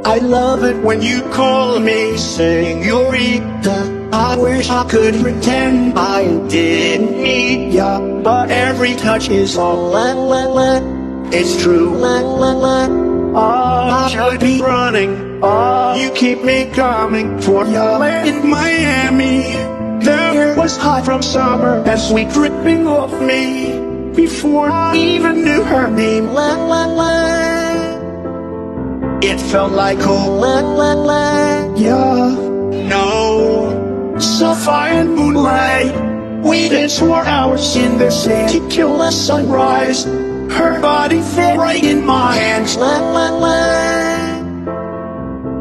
I love it when you call me señorita. I wish I could pretend I didn't need ya, but every touch is all la la la. It's true, la la la. Oh, I should be running. Oh, you keep me coming for ya. In Miami, the air was hot from summer and sweet dripping off me before I even knew her name. La la la. It felt like oh la la la. Yeah, no. Sapphire and moonlight, we danced for hours in the sand to kill the sunrise. Her body fit right in my hands. La la la.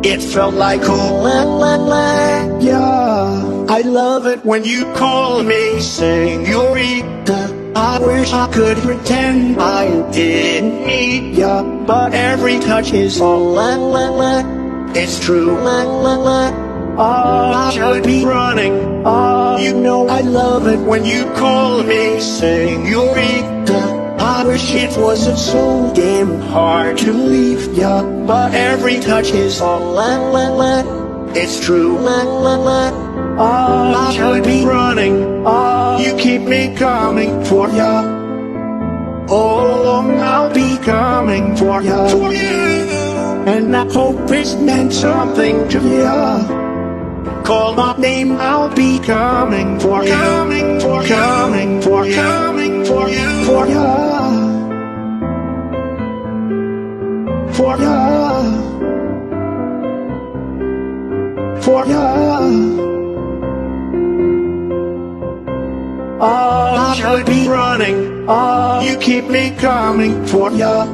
It felt like oh la la la. Yeah, I love it when you call me señorita. I wish I could pretend I didn't need ya, but every touch is all la la la. It's true, la la la. Oh, I should be running. Oh, you know I love it when you call me señorita. I wish it wasn't so damn hard to leave ya, but every touch is all la la la. It's true, la la la. Oh, I should be running. Oh, you keep me coming for ya. All along I'll be coming for ya. For you. And I hope it's meant something to ya. Call my name, I'll be coming for you. Coming for you. Coming for you. Coming for you. For ya. For ya. For ya. Oh, I should be running. Oh, you keep me coming for ya.